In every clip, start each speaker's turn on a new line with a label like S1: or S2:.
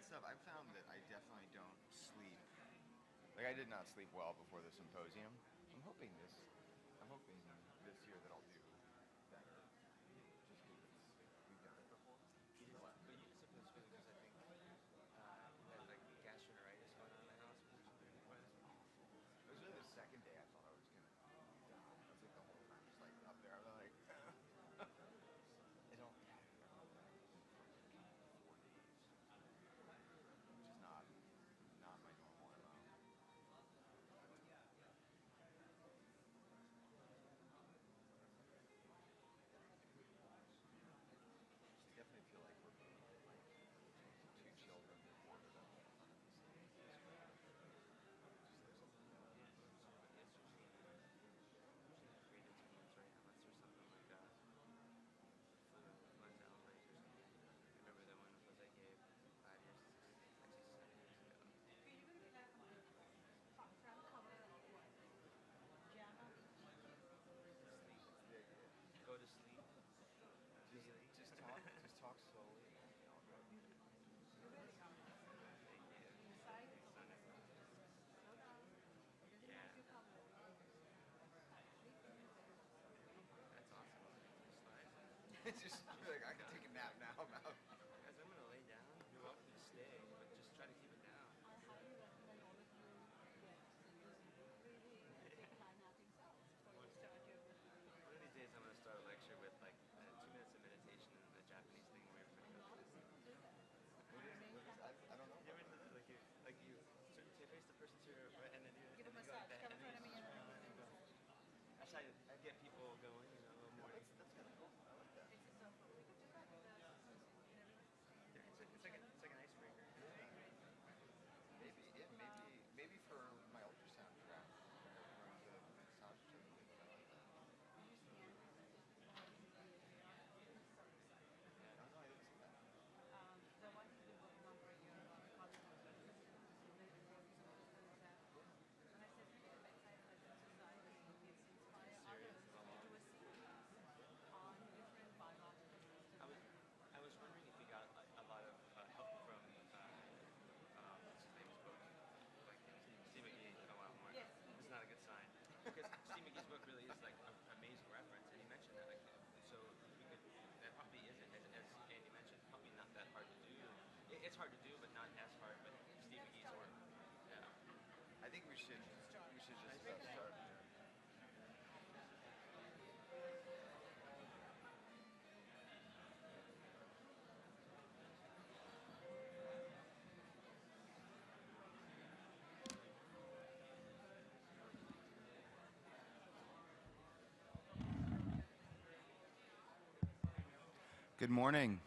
S1: stuff, I've found that I definitely don't sleep. Like I did not sleep well before the symposium. I'm hoping this year that I'll do better. Just because we've done it before.
S2: But you just supposed to because I think you had like gastroenteritis going on in the house.
S1: It was really the second day I thought I was gonna die. I was like the whole time just like up there. I was like, I don't. For 4 days, which is not my normal MO. I definitely feel like we're being two children reported on this thing.
S2: Remember that one was I gave 5 years, actually 7 years ago. Go to sleep.
S1: Just talk slowly.
S2: Yeah. That's awesome.
S1: It's just like I can take a nap now.
S2: Guys, I'm gonna lay down. You're welcome to stay, but just try to keep it down. One of these days, I'm gonna start a lecture with like 2 minutes of meditation and the Japanese thing where you're gonna go.
S1: I don't know.
S2: You ever do that? Like you face the person to your right, and then you
S3: Give a
S2: go like
S3: massage.
S2: that,
S3: Come
S2: and
S3: in front
S2: then
S3: of me.
S2: you go. That's how I get people going, you know, a little more.
S1: That's kind of cool. I like that.
S2: It's like an icebreaker.
S1: Maybe for my ultrasound track, we're going to massage to the I like that. No, I didn't see that.
S3: The one who's been working on for a year about Parkinson. And I said, maybe the bedside society is inspire others to do a series on different biological systems.
S2: I was wondering if you got a lot of help from what's his name's book, like Steve McGee. Oh wow, more.
S3: Yes.
S2: This is not a good sign because Steve McGee's book really is like an amazing reference, and he mentioned that like so we could that probably isn't as Andy mentioned probably not that hard to do. It's hard to do, but not as hard. But Steve McGee's work, yeah.
S1: I think we should just start. Good morning.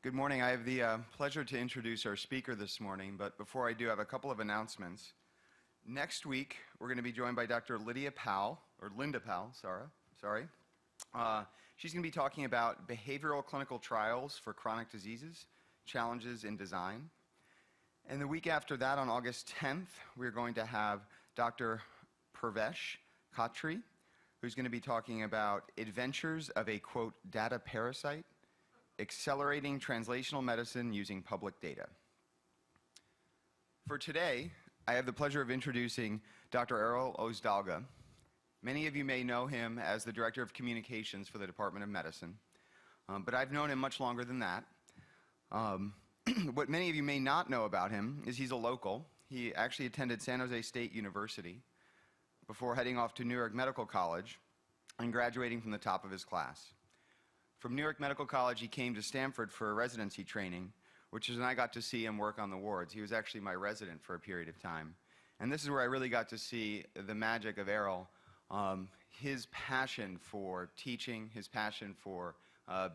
S1: Good morning. I have the pleasure to introduce our speaker this morning, but before I do, I have a couple of announcements. Next week, we're going to be joined by Dr. Linda Powell, sorry. She's going to be talking about behavioral clinical trials for chronic diseases, challenges in design. And the week after that, on August 10th, we're going to have Dr. Purvesh Khatri, who's going to be talking about adventures of a, quote, data parasite, accelerating translational medicine using public data. For today, I have the pleasure of introducing Dr. Errol Ozdalga. Many of you may know him as the Director of Communications for the Department of Medicine, but I've known him much longer than that. What many of you may not know about him is he's a local. He actually attended San Jose State University before heading off to New York Medical College and graduating from the top of his class. From New York Medical College, he came to Stanford for residency training, which is when I got to see him work on the wards. He was actually my resident for a period of time. And this is where I really got to see the magic of Errol, his passion for teaching, his passion for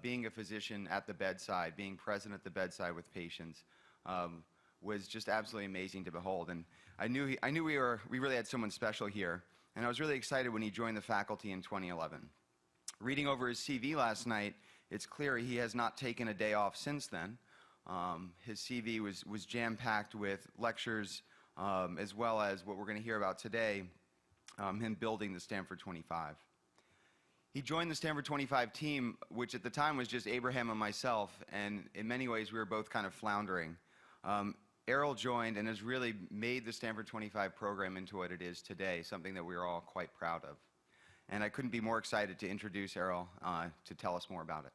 S1: being a physician at the bedside, being present at the bedside with patients, was just absolutely amazing to behold. And I knew we really had someone special here, and I was really excited when he joined the faculty in 2011. Reading over his CV last night, it's clear he has not taken a day off since then. His CV was jam-packed with lectures, as well as what we're going to hear about today, him building the Stanford 25. He joined the Stanford 25 team, which at the time was just Abraham and myself, and in many ways we were both kind of floundering. Errol joined and has really made the Stanford 25 program into what it is today, something that we're all quite proud of. And I couldn't be more excited to introduce Errol to tell us more about it.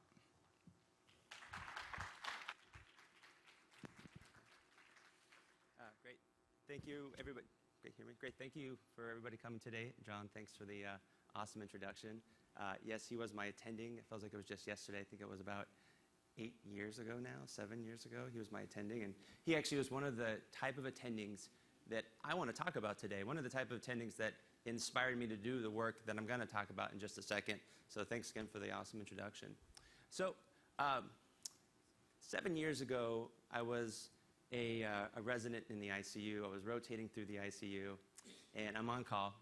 S4: Great. Thank you, everybody. Great, hear me? Great. Thank you for everybody coming today. John, thanks for the awesome introduction. Yes, he was my attending. It feels like it was just yesterday. I think it was about 8 years ago now, 7 years ago. He was my attending, and he actually was one of the type of attendings that I want to talk about today. One of the type of attendings that inspired me to do the work that I'm going to talk about in just a second. So thanks again for the awesome introduction. So 7 years ago, I was a resident in the ICU. I was rotating through the ICU, and I'm on call.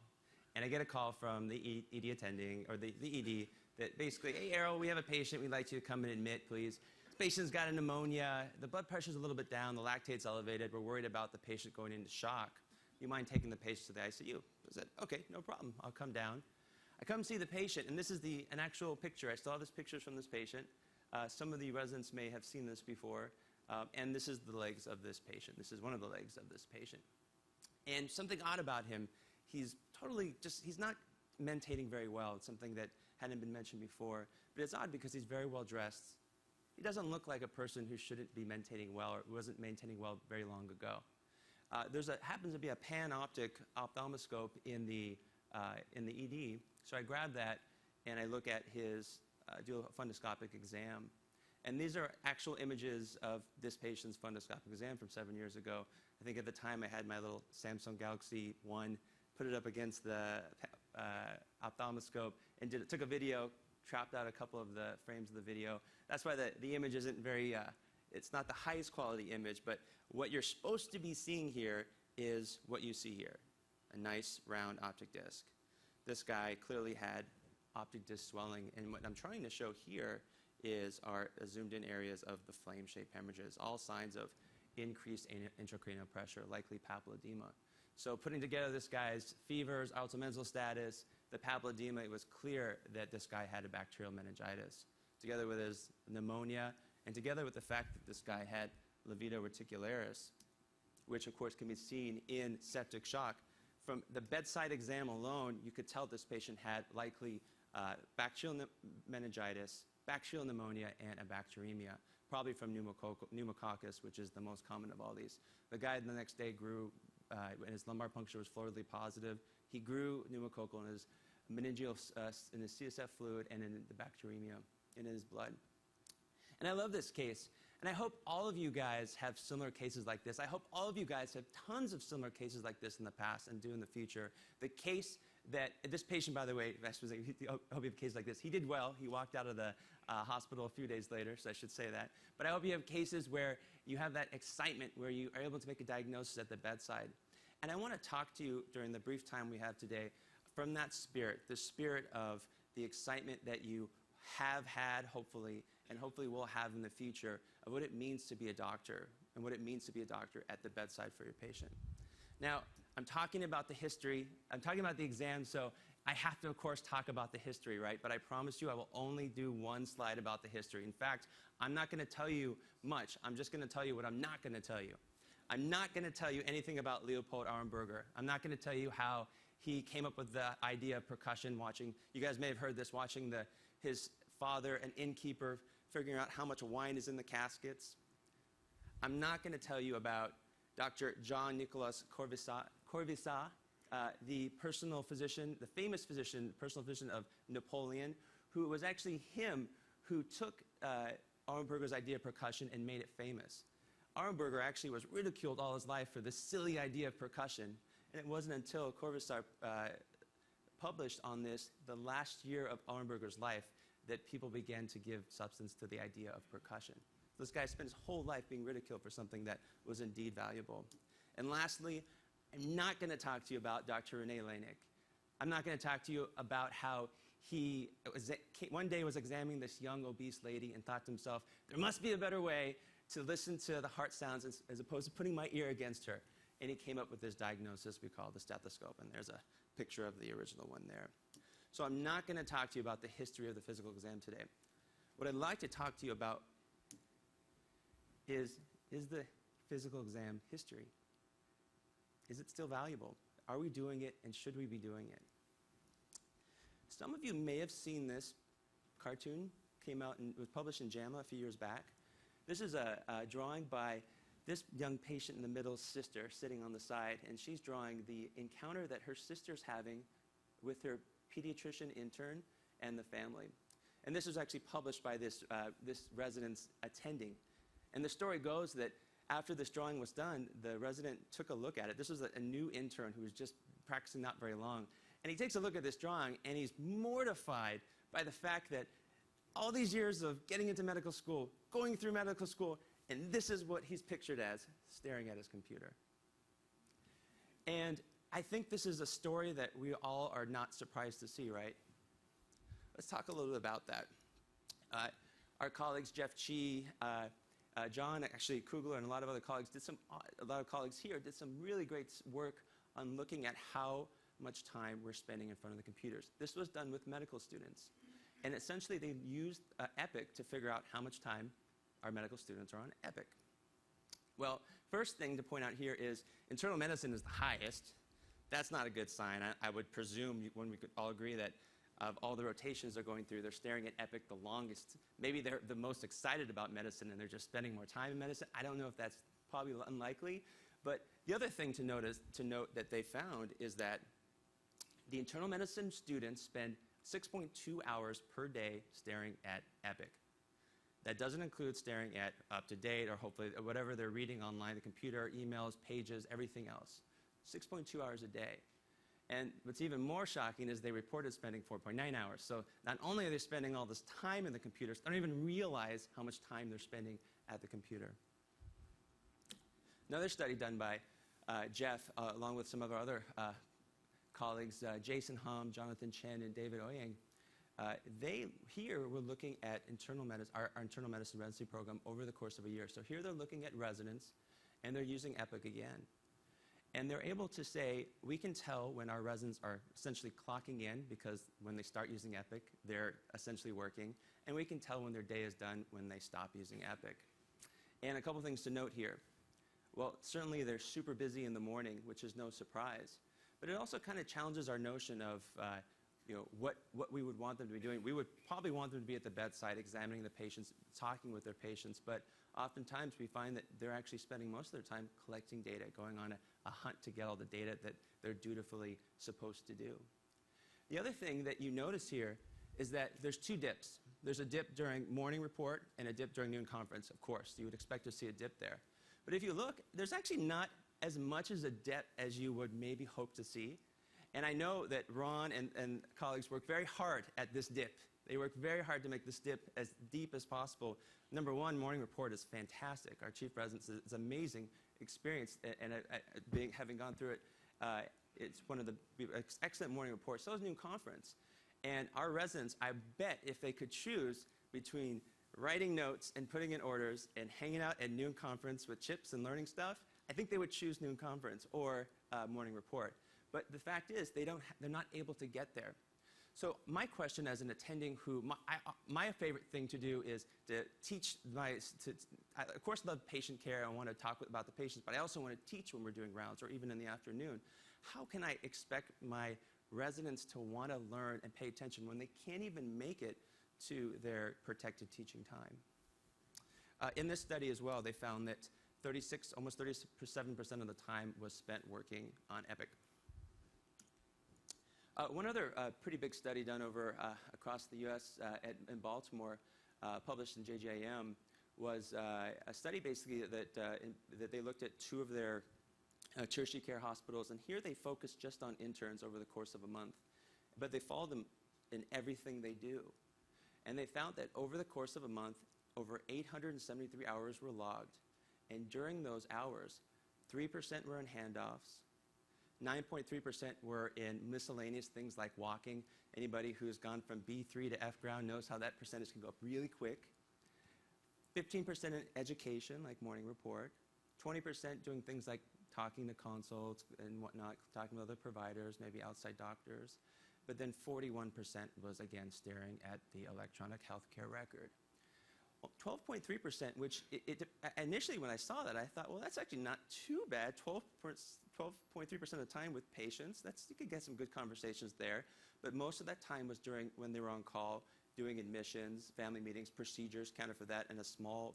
S4: And I get a call from the ED attending, or the ED, that basically, hey, Errol, we have a patient. We'd like you to come and admit, please. This patient's got a pneumonia. The blood pressure's a little bit down. The lactate's elevated. We're worried about the patient going into shock. Do you mind taking the patient to the ICU? I said, okay, no problem. I'll come down. I come see the patient, and this is an actual picture. I still have this pictures from this patient. Some of the residents may have seen this before. And this is the legs of this patient. This is one of the legs of this patient. And something odd about him, he's not mentating very well. It's something that hadn't been mentioned before. But it's odd because he's very well dressed. He doesn't look like a person who shouldn't be mentating well or wasn't maintaining well very long ago. Happens to be a panoptic ophthalmoscope in the ED. So I grab that and I look at his, do a fundoscopic exam. And these are actual images of this patient's fundoscopic exam from 7 years ago. I think at the time I had my little Samsung Galaxy 1, put it up against the ophthalmoscope, and took a video, chopped out a couple of the frames of the video. That's why the image isn't very, it's not the highest quality image, but what you're supposed to be seeing here is what you see here, a nice round optic disc. This guy clearly had optic disc swelling, and what I'm trying to show here is our zoomed in areas of the flame-shaped hemorrhages, all signs of increased intracranial pressure, likely papilledema. So putting together this guy's fevers, altomensal status, the papilledema, it was clear that this guy had a bacterial meningitis, together with his pneumonia, and together with the fact that this guy had livedo reticularis, which of course can be seen in septic shock. From the bedside exam alone, you could tell this patient had likely bacterial meningitis, bacterial pneumonia, and a bacteremia, probably from pneumococcus, which is the most common of all these. The guy the next day grew, and his lumbar puncture was fluorally positive. He grew pneumococcal in his meningeal, in his CSF fluid, and in the bacteremia in his blood. And I love this case. And I hope all of you guys have similar cases like this. I hope all of you guys have tons of similar cases like this in the past and do in the future. The case that this patient, by the way, I hope you have a case like this. He did well. He walked out of the hospital a few days later, so I should say that. But I hope you have cases where you have that excitement, where you are able to make a diagnosis at the bedside. And I want to talk to you during the brief time we have today from that spirit, the spirit of the excitement that you have had, hopefully, and hopefully will have in the future, of what it means to be a doctor and what it means to be a doctor at the bedside for your patient. Now, I'm talking about the history. I'm talking about the exam, so I have to, of course, talk about the history, right? But I promise you I will only do one slide about the history. In fact, I'm not going to tell you much. I'm just going to tell you what I'm not going to tell you. I'm not going to tell you anything about Leopold Auenberger. I'm not going to tell you how he came up with the idea of percussion, you guys may have heard this, watching his father, an innkeeper, figuring out how much wine is in the caskets. I'm not going to tell you about Dr. John Nicolas Corvisart, the personal physician, the famous physician, personal physician of Napoleon, who was actually him who took Auenberger's idea of percussion and made it famous. Auenberger actually was ridiculed all his life for this silly idea of percussion, and it wasn't until Corvisart published on this the last year of Auenberger's life that people began to give substance to the idea of percussion. This guy spent his whole life being ridiculed for something that was indeed valuable. And lastly, I'm not going to talk to you about Dr. René Laennec. I'm not going to talk to you about how he one day was examining this young obese lady and thought to himself, there must be a better way to listen to the heart sounds as opposed to putting my ear against her. And he came up with this diagnosis we call the stethoscope. And there's a picture of the original one there. So I'm not going to talk to you about the history of the physical exam today. What I'd like to talk to you about is the physical exam history? Is it still valuable? Are we doing it, and should we be doing it? Some of you may have seen this cartoon. Came out and was published in JAMA a few years back. This is a drawing by this young patient in the middle, sister, sitting on the side, and she's drawing the encounter that her sister's having with her pediatrician intern and the family. And this was actually published by this resident's attending. And the story goes that after this drawing was done, the resident took a look at it. This was a new intern who was just practicing not very long. And he takes a look at this drawing, and he's mortified by the fact that all these years of getting into medical school, going through medical school, and this is what he's pictured as, staring at his computer. And I think this is a story that we all are not surprised to see, right? Let's talk a little bit about that. Our colleagues, Jeff Chi, John, actually Kugler, and a lot of other colleagues here did some really great work on looking at how much time we're spending in front of the computers. This was done with medical students. And essentially, they used Epic to figure out how much time our medical students are on Epic. Well, first thing to point out here is internal medicine is the highest. That's not a good sign. I would presume when we could all agree that of all the rotations they're going through, they're staring at Epic the longest. Maybe they're the most excited about medicine and they're just spending more time in medicine. I don't know if that's probably unlikely. But the other thing to note that they found is that the internal medicine students spend 6.2 hours per day staring at Epic. That doesn't include staring at UpToDate or hopefully whatever they're reading online, the computer, emails, pages, everything else. 6.2 hours a day. And what's even more shocking is they reported spending 4.9 hours. So not only are they spending all this time in the computers, they don't even realize how much time they're spending at the computer. Another study done by Jeff, along with some of our other colleagues, Jason Hum, Jonathan Chen, and David Oyang, they here were looking at our internal medicine residency program over the course of a year. So here they're looking at residents, and they're using Epic again. And they're able to say, we can tell when our residents are essentially clocking in, because when they start using Epic, they're essentially working. And we can tell when their day is done when they stop using Epic. And a couple things to note here. Well, certainly they're super busy in the morning, which is no surprise. But it also kind of challenges our notion of what we would want them to be doing. We would probably want them to be at the bedside, examining the patients, talking with their patients. But oftentimes we find that they're actually spending most of their time collecting data, going on a hunt to get all the data that they're dutifully supposed to do. The other thing that you notice here is that there's two dips. There's a dip during morning report and a dip during noon conference, of course. You would expect to see a dip there. But if you look, there's actually not as much as a dip as you would maybe hope to see. And I know that Ron and colleagues work very hard at this dip. They work very hard to make this dip as deep as possible. Number one, morning report is fantastic. Our chief residence is amazing experience, and having gone through it, it's one of the excellent morning reports. So is noon conference. And our residents, I bet if they could choose between writing notes and putting in orders and hanging out at noon conference with chips and learning stuff, I think they would choose noon conference or morning report. But the fact is, they're not able to get there. So my question as an attending my favorite thing to do is to teach I, of course, love patient care. I want to talk about the patients, but I also want to teach when we're doing rounds or even in the afternoon. How can I expect my residents to want to learn and pay attention when they can't even make it to their protected teaching time? In this study as well, they found that almost 37% of the time was spent working on Epic. One other pretty big study done over across the U.S. In Baltimore, published in JJM, was a study basically that they looked at two of their tertiary care hospitals, and here they focused just on interns over the course of a month, but they followed them in everything they do. And they found that over the course of a month, over 873 hours were logged, and during those hours, 3% were in handoffs, 9.3% were in miscellaneous things like walking. Anybody who's gone from B3 to F ground knows how that percentage can go up really quick. 15% in education, like morning report. 20% doing things like talking to consults and whatnot, talking with other providers, maybe outside doctors. but then 41% was again staring at the electronic healthcare record. 12.3%, which initially when I saw that, I thought, well, that's actually not too bad. 12.3% of the time with patients, you could get some good conversations there. But most of that time was during when they were on call, doing admissions, family meetings, procedures, counted for that, and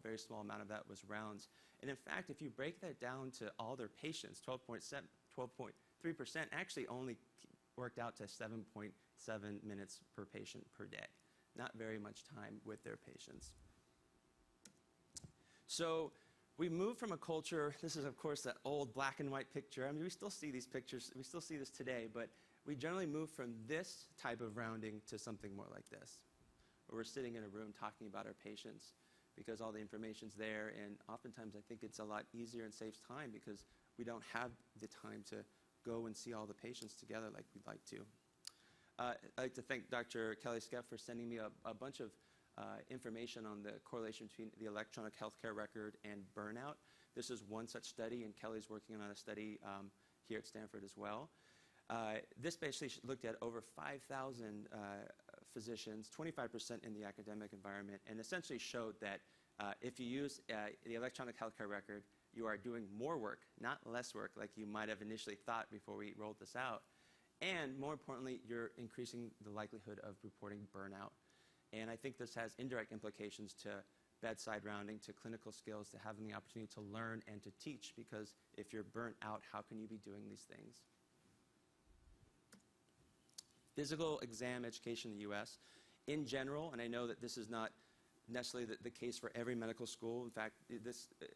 S4: very small amount of that was rounds. And in fact, if you break that down to all their patients, 12.3% actually only worked out to 7.7 minutes per patient per day. Not very much time with their patients. So we moved from a culture, this is of course that old black and white picture. I mean, we still see these pictures, we still see this today, but we generally move from this type of rounding to something more like this, where we're sitting in a room talking about our patients because all the information's there, and oftentimes I think it's a lot easier and saves time because we don't have the time to go and see all the patients together like we'd like to. I'd like to thank Dr. Kelly Skeff for sending me a bunch of information on the correlation between the electronic healthcare record and burnout. This is one such study, and Kelly's working on a study here at Stanford as well. This basically looked at over 5,000 physicians, 25% in the academic environment, and essentially showed that if you use the electronic healthcare record, you are doing more work, not less work like you might have initially thought before we rolled this out. And more importantly, you're increasing the likelihood of reporting burnout. And I think this has indirect implications to bedside rounding, to clinical skills, to having the opportunity to learn and to teach, because if you're burnt out, how can you be doing these things? Physical exam education in the US, in general, and I know that this is not necessarily the case for every medical school. In fact,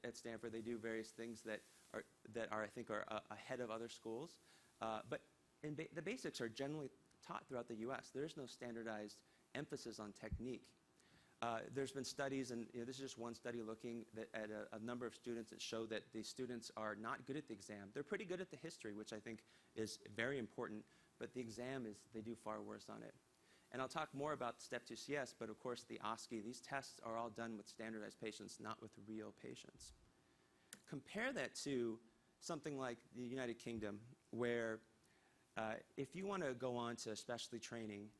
S4: at Stanford, they do various things that I think are ahead of other schools. But the basics are generally taught throughout the US. There's no standardized emphasis on technique. There's been studies, and this is just one study looking at a number of students that show that the students are not good at the exam. They're pretty good at the history, which I think is very important, but the exam they do far worse on it. And I'll talk more about Step 2 CS, but of course the OSCE, these tests are all done with standardized patients, not with real patients. Compare that to something like the United Kingdom, where if you want to go on to specialty training,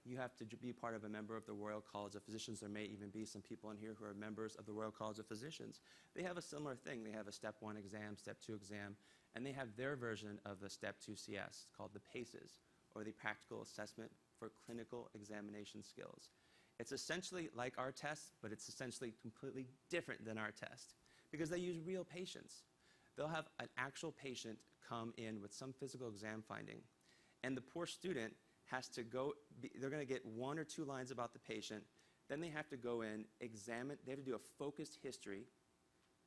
S4: you have to be part of a member of the Royal College of Physicians. There may even be some people in here who are members of the Royal College of Physicians. They have a similar thing. They have a Step 1 exam, Step 2 exam, and they have their version of the Step 2 CS called the PACES, or the Practical Assessment for Clinical Examination Skills. It's essentially like our test, but it's essentially completely different than our test because they use real patients. They'll have an actual patient come in with some physical exam finding, and the poor student has to go, they're going to get 1 or 2 lines about the patient, then they have to go in, examine, they have to do a focused history,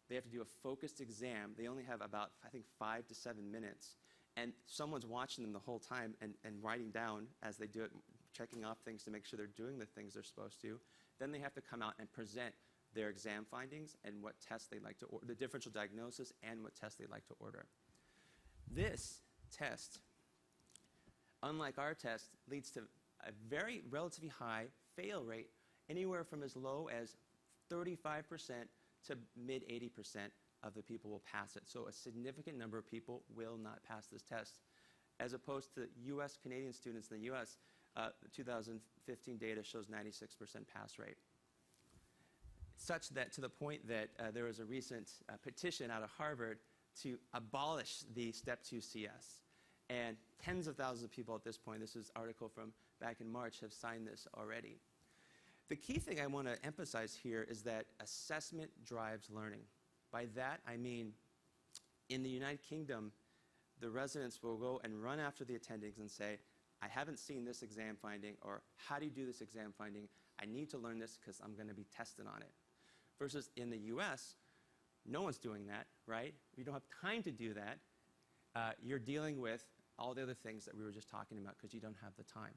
S4: they have to do a focused exam. They only have about, I think, 5 to 7 minutes, and someone's watching them the whole time and writing down as they do it, checking off things to make sure they're doing the things they're supposed to. Then they have to come out and present their exam findings and what tests they'd like to order, the differential diagnosis and what tests they'd like to order. This test, unlike our test, leads to a very relatively high fail rate, anywhere from as low as 35% to mid-80% of the people will pass it. So a significant number of people will not pass this test, as opposed to US Canadian students in the US. The 2015 data shows 96% pass rate. Such that to the point that there was a recent petition out of Harvard to abolish the Step 2 CS. And tens of thousands of people at this point, this is an article from back in March, have signed this already. The key thing I want to emphasize here is that assessment drives learning. By that, I mean, in the United Kingdom, the residents will go and run after the attendings and say, I haven't seen this exam finding, or how do you do this exam finding? I need to learn this because I'm going to be tested on it. Versus in the US, no one's doing that, right? You don't have time to do that. You're dealing with all the other things that we were just talking about because you don't have the time.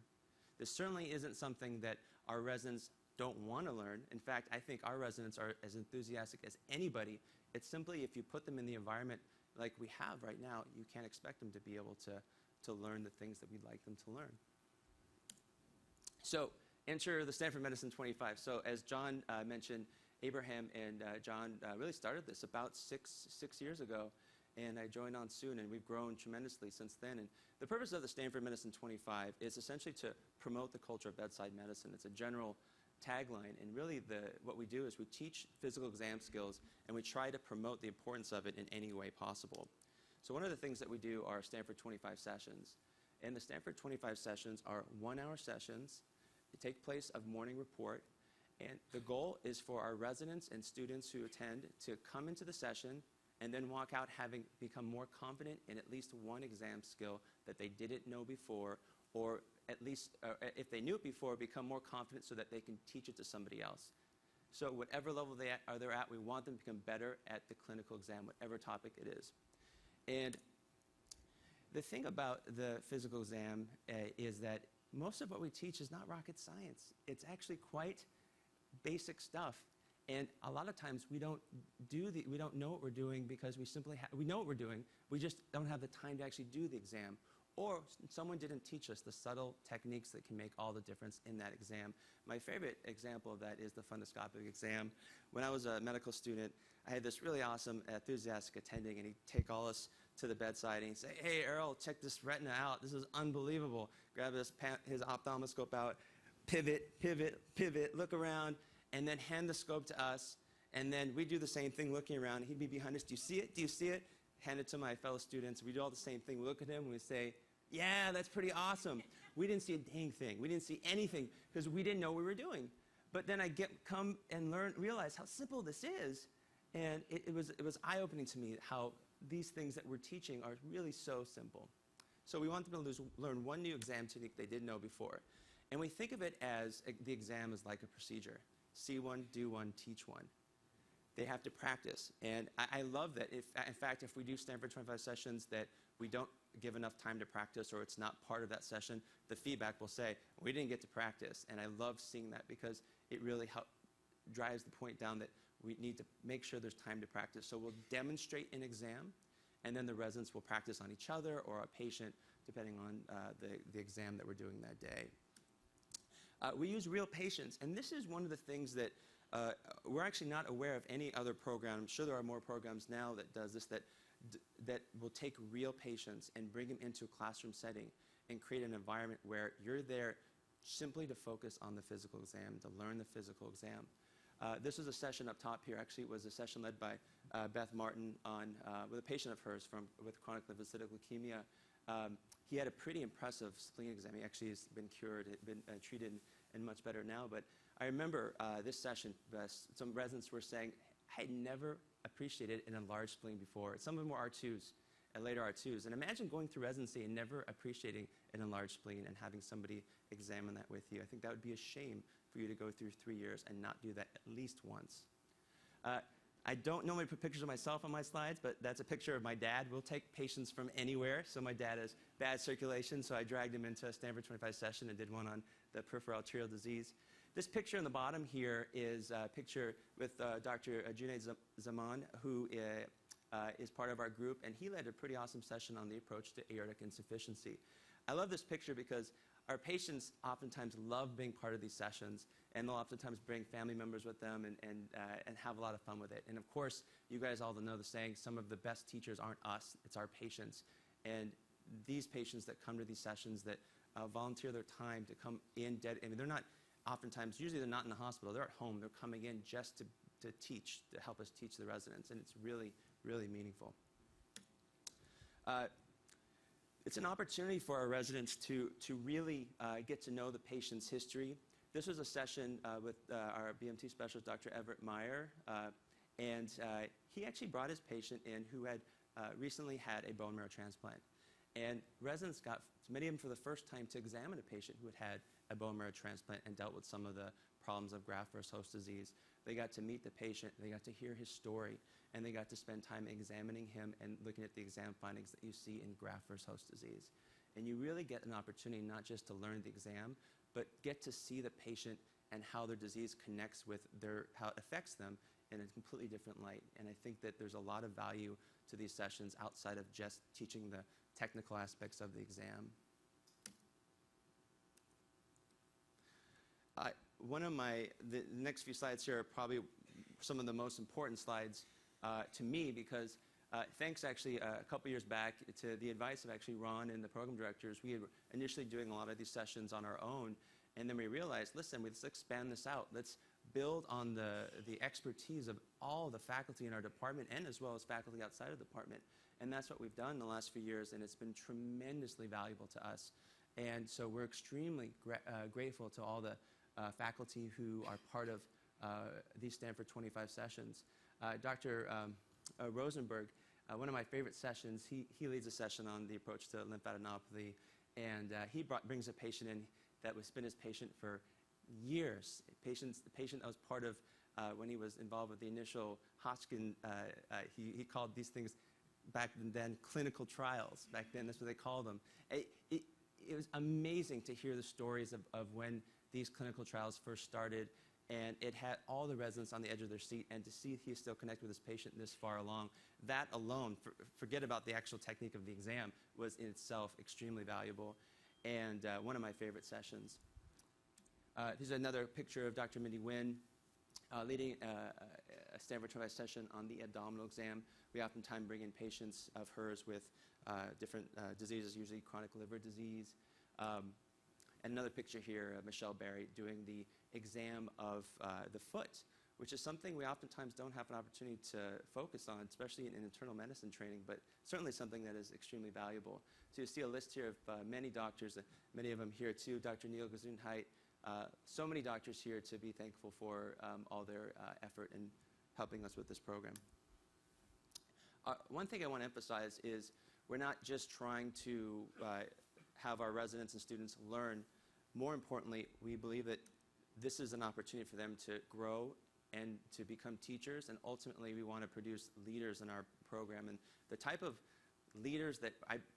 S4: This certainly isn't something that our residents don't want to learn. In fact, I think our residents are as enthusiastic as anybody. It's simply if you put them in the environment like we have right now, you can't expect them to be able to learn the things that we'd like them to learn. So enter the Stanford Medicine 25. So as John mentioned, Abraham and John really started this about six years ago. and I joined on soon, and we've grown tremendously since then. And the purpose of the Stanford Medicine 25 is essentially to promote the culture of bedside medicine. It's a general tagline, and really what we do is we teach physical exam skills, and we try to promote the importance of it in any way possible. So one of the things that we do are Stanford 25 sessions. And the Stanford 25 sessions are 1-hour sessions. They take place of morning report. And the goal is for our residents and students who attend to come into the session and then walk out having become more confident in at least one exam skill that they didn't know before, or at least, if they knew it before, become more confident so that they can teach it to somebody else. So whatever level they're at, we want them to become better at the clinical exam, whatever topic it is. And the thing about the physical exam is that most of what we teach is not rocket science. It's actually quite basic stuff. And a lot of times we don't know what we're doing because we know what we're doing, we just don't have the time to actually do the exam. Or someone didn't teach us the subtle techniques that can make all the difference in that exam. My favorite example of that is the fundoscopic exam. When I was a medical student, I had this really awesome, enthusiastic attending, and he'd take all us to the bedside and he'd say, "Hey, Errol, check this retina out. This is unbelievable." Grab his ophthalmoscope out, pivot, pivot, pivot, look around, and then hand the scope to us. And then we do the same thing looking around. He'd be behind us. "Do you see it? Do you see it?" Hand it to my fellow students. We do all the same thing. We look at him and we say, "Yeah, that's pretty awesome." We didn't see a dang thing. We didn't see anything because we didn't know what we were doing. But then I come and realize how simple this is. And it was eye-opening to me how these things that we're teaching are really so simple. So we want them to learn one new exam technique they didn't know before. And we think of it as the exam is like a procedure. See one, do one, teach one. They have to practice. And I love that. In fact, if we do Stanford 25 sessions that we don't give enough time to practice or it's not part of that session, the feedback will say, "We didn't get to practice." And I love seeing that because it really drives the point down that we need to make sure there's time to practice. So we'll demonstrate an exam, and then the residents will practice on each other or a patient, depending on the exam that we're doing that day. We use real patients, and this is one of the things that we're actually not aware of any other program. I'm sure there are more programs now that does this, that will take real patients and bring them into a classroom setting and create an environment where you're there simply to focus on the physical exam, to learn the physical exam. This was a session up top here. Actually, it was a session led by Beth Martin with a patient of hers with chronic lymphocytic leukemia. He had a pretty impressive spleen exam. He actually has been cured, been treated, and much better now. But I remember this session, some residents were saying, "I had never appreciated an enlarged spleen before." Some of them were R2s, and later R2s. And imagine going through residency and never appreciating an enlarged spleen and having somebody examine that with you. I think that would be a shame for you to go through 3 years and not do that at least once. I don't normally put pictures of myself on my slides, but that's a picture of my dad. We'll take patients from anywhere. So my dad has bad circulation, so I dragged him into a Stanford 25 session and did one on the peripheral arterial disease. This picture on the bottom here is a picture with Dr. Junaid Zaman, who is part of our group, and he led a pretty awesome session on the approach to aortic insufficiency. I love this picture because our patients oftentimes love being part of these sessions, and they'll oftentimes bring family members with them and have a lot of fun with it. And of course, you guys all know the saying, some of the best teachers aren't us, it's our patients. And these patients that come to these sessions that volunteer their time to come in, I mean, they're not, oftentimes, usually they're not in the hospital, they're at home, they're coming in just to teach, to help us teach the residents, and it's really, really meaningful. It's an opportunity for our residents to really get to know the patient's history. This was a session with our BMT specialist, Dr. Everett Meyer, and he actually brought his patient in who had recently had a bone marrow transplant. And residents got, many of them for the first time, to examine a patient who had a bone marrow transplant and dealt with some of the problems of graft versus host disease. They got to meet the patient, they got to hear his story, and they got to spend time examining him and looking at the exam findings that you see in graft versus host disease. And you really get an opportunity not just to learn the exam, but get to see the patient and how their disease connects with how it affects them in a completely different light. And I think that there's a lot of value to these sessions outside of just teaching the technical aspects of the exam. The next few slides here are probably some of the most important slides to me because Thanks, actually, a couple years back to the advice of actually Ron and the program directors, we were initially doing a lot of these sessions on our own, and then we realized, listen, let's expand this out. Let's build on the expertise of all the faculty in our department and as well as faculty outside of the department. And that's what we've done in the last few years, and it's been tremendously valuable to us. And so we're extremely grateful to all the faculty who are part of these Stanford 25 sessions. Dr. Rosenberg, one of my favorite sessions, he leads a session on the approach to lymphadenopathy, and he brings a patient in that was been his patient for years. The patient that was part of, when he was involved with the initial Hodgkin, he called these things back then clinical trials. Back then, that's what they called them. It was amazing to hear the stories of when these clinical trials first started, and it had all the residents on the edge of their seat, and to see he still connected with his patient this far along, that alone, forget about the actual technique of the exam, was in itself extremely valuable, and one of my favorite sessions. Here's another picture of Dr. Mindy Nguyen leading a Stanford 25 session on the abdominal exam. We oftentimes bring in patients of hers with different diseases, usually chronic liver disease. And another picture here of Michelle Barry doing the exam of the foot, which is something we oftentimes don't have an opportunity to focus on, especially in internal medicine training, but certainly something that is extremely valuable. So you see a list here of many doctors, many of them here too, Dr. Neil Gesundheit, so many doctors here to be thankful for all their effort in helping us with this program. One thing I want to emphasize is we're not just trying to have our residents and students learn. More importantly, we believe that this is an opportunity for them to grow and to become teachers, and ultimately we want to produce leaders in our program. And the type of leaders that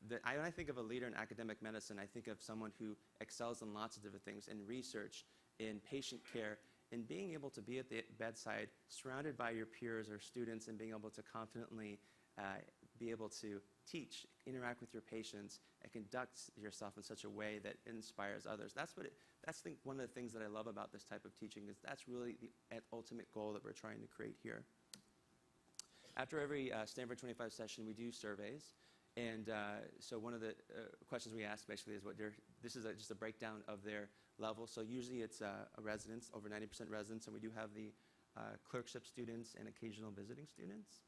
S4: when I think of a leader in academic medicine, I think of someone who excels in lots of different things, in research, in patient care, in being able to be at the bedside, surrounded by your peers or students, and being able to confidently be able to teach, interact with your patients, and conduct yourself in such a way that inspires others. That's one of the things that I love about this type of teaching, is that's really the ultimate goal that we're trying to create here. After every Stanford 25 session, we do surveys. And so one of the questions we ask basically is this is just a breakdown of their level. So usually it's residents, over 90% residents, and we do have the clerkship students and occasional visiting students.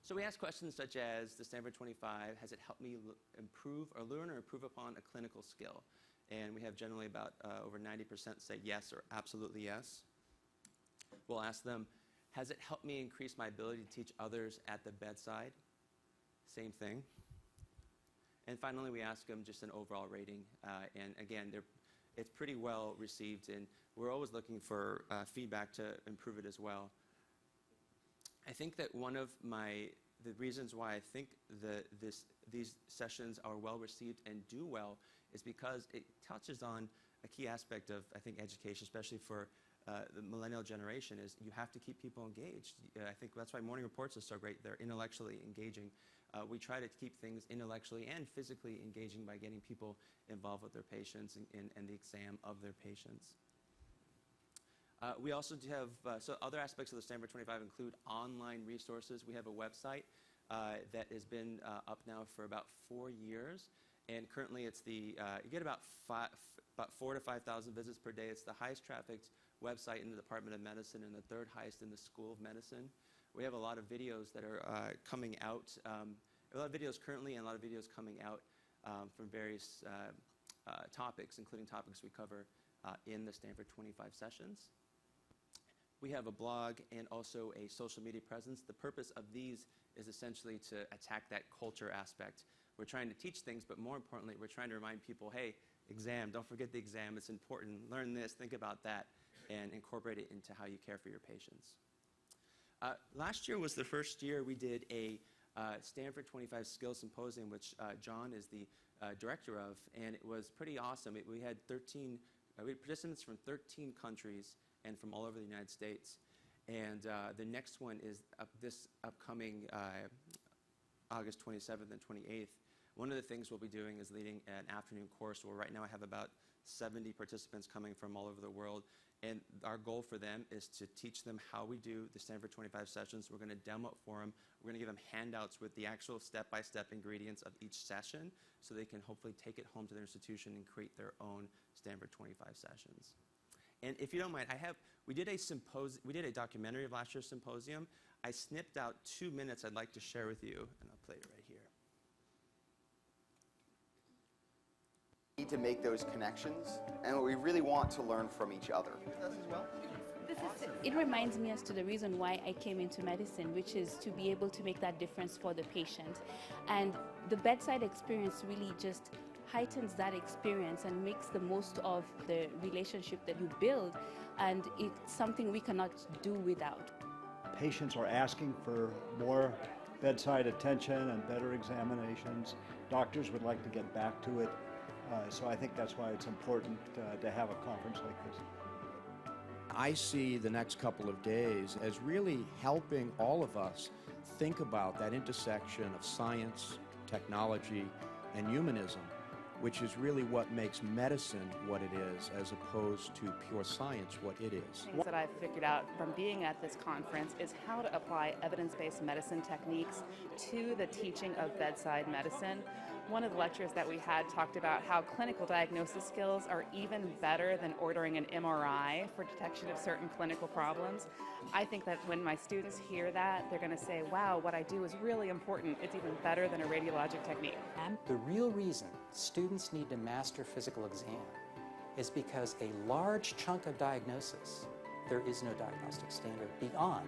S4: So we ask questions such as, the Stanford 25, has it helped me improve or learn or improve upon a clinical skill? And we have generally about over 90% say yes or absolutely yes. We'll ask them, has it helped me increase my ability to teach others at the bedside? Same thing. And finally, we ask them just an overall rating. And again, it's pretty well received, and we're always looking for feedback to improve it as well. I think that one of the reasons why I think these sessions are well received and do well is because it touches on a key aspect of, I think, education, especially for the millennial generation, is you have to keep people engaged. I think that's why morning reports are so great. They're intellectually engaging. We try to keep things intellectually and physically engaging by getting people involved with their patients and the exam of their patients. We also do have, so other aspects of the Stanford 25 include online resources. We have a website that has been up now for about 4 years. And currently it's you get about 4,000 to 5,000 visits per day. It's the highest trafficked website in the Department of Medicine and the third highest in the School of Medicine. We have a lot of videos that are coming out, a lot of videos currently and a lot of videos coming out from various topics, including topics we cover in the Stanford 25 sessions. We have a blog and also a social media presence. The purpose of these is essentially to attack that culture aspect. We're trying to teach things, but more importantly, we're trying to remind people, hey, exam, don't forget the exam, it's important. Learn this, think about that, and incorporate it into how you care for your patients. Last year was the first year we did a Stanford 25 Skills Symposium, which John is the director of, and it was pretty awesome. We had participants from 13 countries and from all over the United States. And the next one is this upcoming August 27th and 28th. One of the things we'll be doing is leading an afternoon course where right now I have about 70 participants coming from all over the world. And our goal for them is to teach them how we do the Stanford 25 sessions. We're going to demo it for them. We're going to give them handouts with the actual step-by-step ingredients of each session so they can hopefully take it home to their institution and create their own Stanford 25 sessions. And if you don't mind, we did a documentary of last year's symposium. I snipped out 2 minutes I'd like to share with you, and I'll play it right here.
S1: Need to make those connections, and we really want to learn from each other.
S5: It reminds me as to the reason why I came into medicine, which is to be able to make that difference for the patient. And the bedside experience really just heightens that experience and makes the most of the relationship that you build, and it's something we cannot do without.
S6: Patients are asking for more bedside attention and better examinations. Doctors would like to get back to it. So I think that's why it's important to have a conference like this.
S7: I see the next couple of days as really helping all of us think about that intersection of science, technology, and humanism, which is really what makes medicine what it is, as opposed to pure science what it is.
S8: Things that I've figured out from being at this conference is how to apply evidence-based medicine techniques to the teaching of bedside medicine. One of the lectures that we had talked about how clinical diagnosis skills are even better than ordering an MRI for detection of certain clinical problems. I think that when my students hear that, they're going to say, wow, what I do is really important. It's even better than a radiologic technique.
S9: And the real reason students need to master physical exam is because a large chunk of diagnosis, there is no diagnostic standard beyond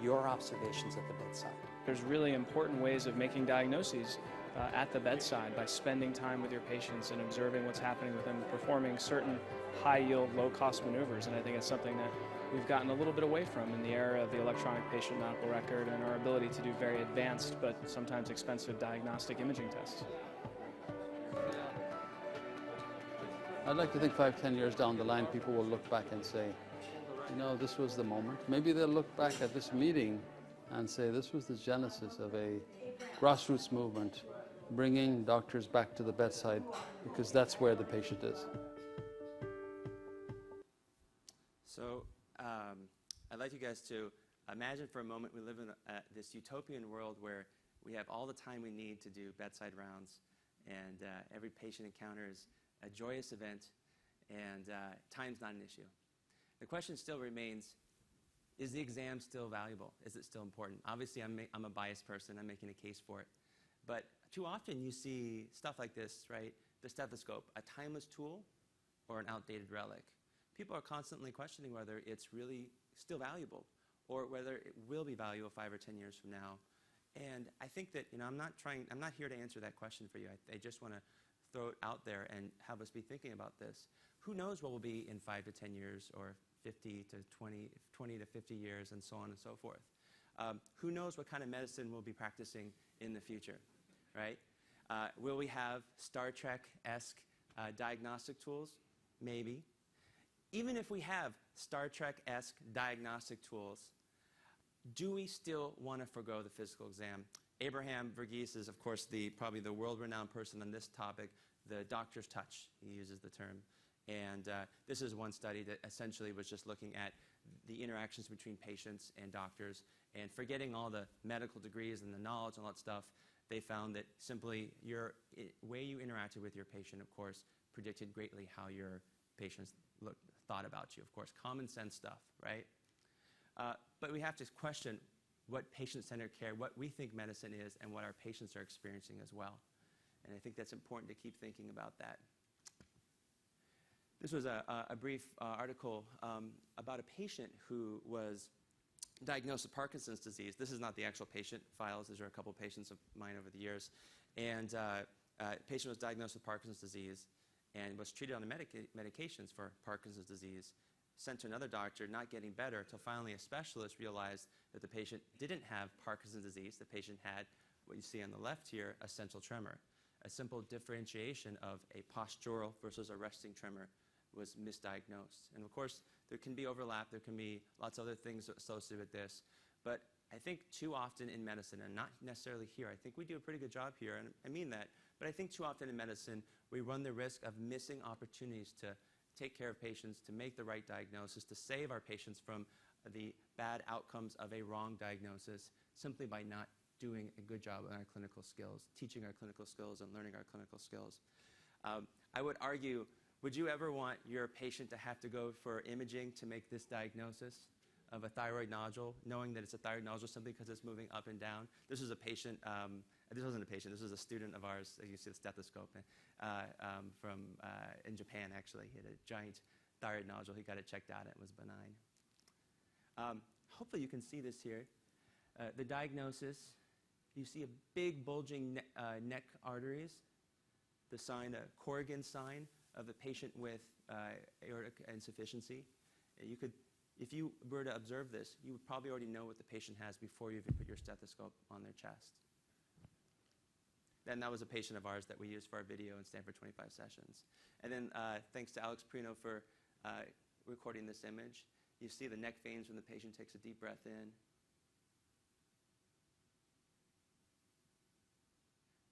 S9: your observations at the bedside.
S10: There's really important ways of making diagnoses at the bedside by spending time with your patients and observing what's happening with them, performing certain high-yield, low-cost maneuvers. And I think it's something that we've gotten a little bit away from in the era of the electronic patient medical record and our ability to do very advanced but sometimes expensive diagnostic imaging tests.
S11: I'd like to think 5-10 years down the line, people will look back and say, you know, this was the moment. Maybe they'll look back at this meeting and say this was the genesis of a grassroots movement bringing doctors back to the bedside, because that's where the patient is.
S4: So I'd like you guys to imagine for a moment we live in this utopian world where we have all the time we need to do bedside rounds, and every patient encounter is a joyous event, and time's not an issue. The question still remains, is the exam still valuable? Is it still important? Obviously, I'm a biased person. I'm making a case for it. But too often you see stuff like this, right? The stethoscope, a timeless tool or an outdated relic. People are constantly questioning whether it's really still valuable or whether it will be valuable 5 or 10 years from now. And I think that, I'm not here to answer that question for you. I just want to throw it out there and have us be thinking about this. Who knows what will be in 5 to 10 years or 50 to 20 to 50 years and so on and so forth. Who knows what kind of medicine we'll be practicing in the future, right? Will we have Star Trek-esque diagnostic tools? Maybe. Even if we have Star Trek-esque diagnostic tools, do we still want to forgo the physical exam? Abraham Verghese is, of course, probably the world-renowned person on this topic, the doctor's touch, he uses the term. And this is one study that essentially was just looking at the interactions between patients and doctors, and forgetting all the medical degrees and the knowledge and all that stuff, they found that simply your way you interacted with your patient, of course, predicted greatly how your patients thought about you. Of course, common sense stuff, right? But we have to question what patient-centered care, what we think medicine is, and what our patients are experiencing as well. And I think that's important to keep thinking about that. This was a brief article about a patient who was diagnosed with Parkinson's disease. This is not the actual patient files. These are a couple of patients of mine over the years. And the patient was diagnosed with Parkinson's disease and was treated on the medications for Parkinson's disease, sent to another doctor, not getting better, until finally a specialist realized that the patient didn't have Parkinson's disease. The patient had, what you see on the left here, essential tremor. A simple differentiation of a postural versus a resting tremor was misdiagnosed. And of course, there can be overlap, there can be lots of other things associated with this, but I think too often in medicine, and not necessarily here, I think we do a pretty good job here, and I mean that, but I think too often in medicine, we run the risk of missing opportunities to take care of patients, to make the right diagnosis, to save our patients from the bad outcomes of a wrong diagnosis simply by not doing a good job on our clinical skills, teaching our clinical skills and learning our clinical skills. I would argue, would you ever want your patient to have to go for imaging to make this diagnosis of a thyroid nodule, knowing that it's a thyroid nodule simply because it's moving up and down? This was a patient, this wasn't a patient, this was a student of ours. You see the stethoscope from in Japan, actually. He had a giant thyroid nodule. He got it checked out. It was benign. Hopefully you can see this here. The diagnosis, you see a big bulging neck arteries, the sign, a Corrigan sign of the patient with aortic insufficiency. You could, if you were to observe this, you would probably already know what the patient has before you even put your stethoscope on their chest. And that was a patient of ours that we used for our video in Stanford 25 sessions. And then thanks to Alex Prino for recording this image. You see the neck veins when the patient takes a deep breath in.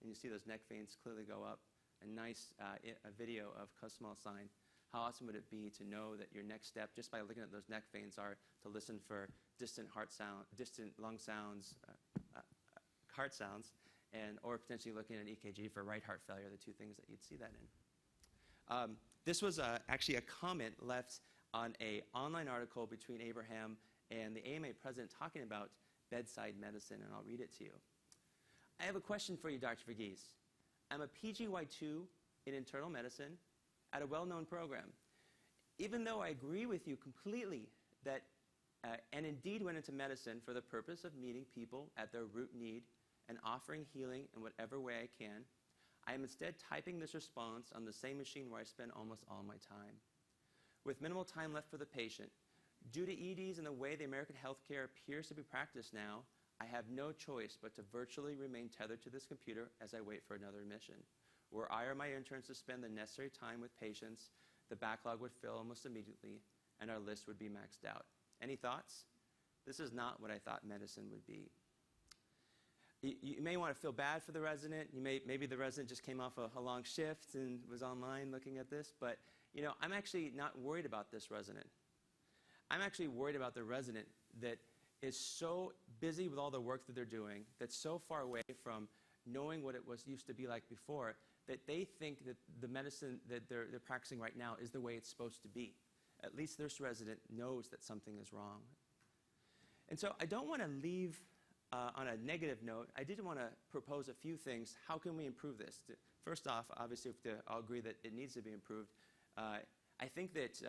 S4: And you see those neck veins clearly go up. A nice a video of Kussmaul sign. How awesome would it be to know that your next step, just by looking at those neck veins, are to listen for distant heart sound, distant lung sounds, heart sounds, or potentially looking at EKG for right heart failure, the two things that you'd see that in. This was actually a comment left on an online article between Abraham and the AMA president talking about bedside medicine, and I'll read it to you. I have a question for you, Dr. Verghese. I'm a PGY2 in internal medicine at a well-known program. Even though I agree with you completely that, and indeed went into medicine for the purpose of meeting people at their root need and offering healing in whatever way I can, I am instead typing this response on the same machine where I spend almost all my time. With minimal time left for the patient, due to EDs and the way the American healthcare appears to be practiced now, I have no choice but to virtually remain tethered to this computer as I wait for another admission. Were I or my interns to spend the necessary time with patients, the backlog would fill almost immediately, and our list would be maxed out. Any thoughts? This is not what I thought medicine would be. You may want to feel bad for the resident. Maybe the resident just came off a long shift and was online looking at this, but I'm actually not worried about this resident. I'm actually worried about the resident that is so busy with all the work that they're doing, that's so far away from knowing what it used to be like before, that they think that the medicine that they're practicing right now is the way it's supposed to be. At least this resident knows that something is wrong. And so I don't want to leave on a negative note. I did want to propose a few things. How can we improve this? First off, obviously, I'll agree that it needs to be improved. I think that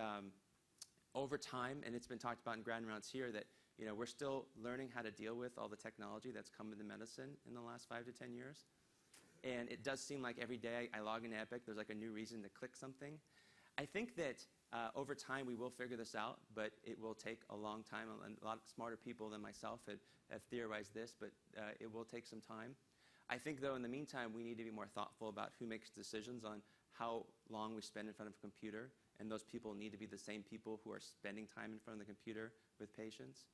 S4: over time, and it's been talked about in grand rounds here, that we're still learning how to deal with all the technology that's come into medicine in the last 5 to 10 years. And it does seem like every day I log into Epic, there's like a new reason to click something. I think that over time we will figure this out, but it will take a long time. And a lot smarter people than myself have theorized this, but it will take some time. I think, though, in the meantime, we need to be more thoughtful about who makes decisions on how long we spend in front of a computer, and those people need to be the same people who are spending time in front of the computer with patients.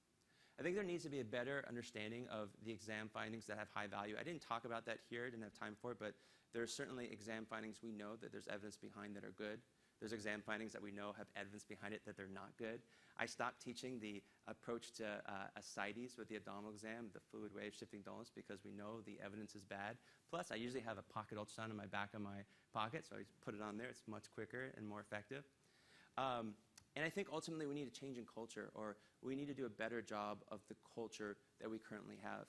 S4: I think there needs to be a better understanding of the exam findings that have high value. I didn't talk about that here, didn't have time for it, but there are certainly exam findings we know that there's evidence behind that are good. There's exam findings that we know have evidence behind it that they're not good. I stopped teaching the approach to ascites with the abdominal exam, the fluid wave shifting dullness, because we know the evidence is bad. Plus, I usually have a pocket ultrasound in my back of my pocket, so I just put it on there. It's much quicker and more effective. And I think ultimately we need a change in culture, or we need to do a better job of the culture that we currently have.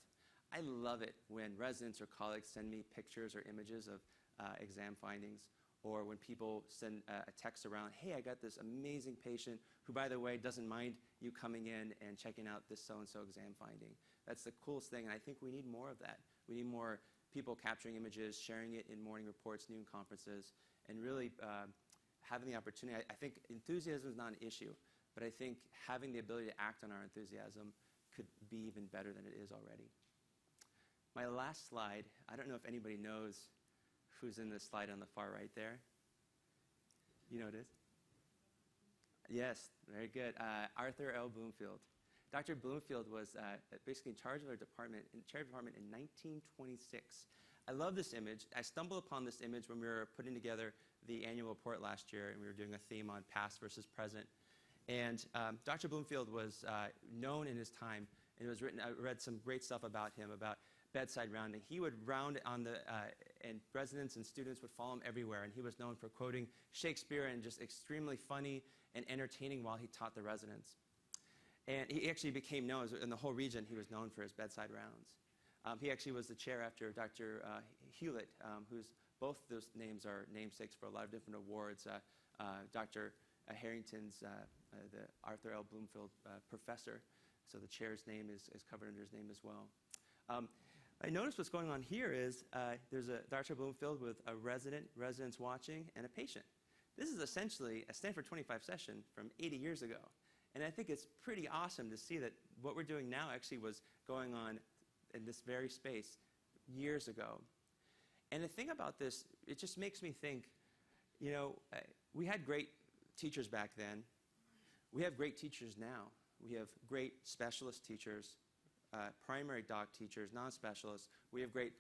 S4: I love it when residents or colleagues send me pictures or images of exam findings, or when people send a text around, hey, I got this amazing patient who, by the way, doesn't mind you coming in and checking out this so-and-so exam finding. That's the coolest thing, and I think we need more of that. We need more people capturing images, sharing it in morning reports, noon conferences, and really having the opportunity. I think enthusiasm is not an issue, but I think having the ability to act on our enthusiasm could be even better than it is already. My last slide, I don't know if anybody knows who's in this slide on the far right there. You know who it is? Yes, very good. Arthur L. Bloomfield. Dr. Bloomfield was basically in charge of our department, in department in 1926. I love this image. I stumbled upon this image when we were putting together the annual report last year, and we were doing a theme on past versus present. And Dr. Bloomfield was known in his time, and it was written, I read some great stuff about him, about bedside rounding. He would round on the, and residents and students would follow him everywhere, and he was known for quoting Shakespeare and just extremely funny and entertaining while he taught the residents. And he actually became known, in the whole region, he was known for his bedside rounds. He actually was the chair after Dr. Hewlett, who's both those names are namesakes for a lot of different awards. Dr. Harrington's the Arthur L. Bloomfield Professor, so the chair's name is covered under his name as well. I noticed what's going on here is there's a Dr. Bloomfield with a residents watching, and a patient. This is essentially a Stanford 25 session from 80 years ago. And I think it's pretty awesome to see that what we're doing now actually was going on in this very space years ago. And the thing about this, it just makes me think, you know, we had great teachers back then. We have great teachers now. We have great specialist teachers, primary doc teachers, non-specialists. We have great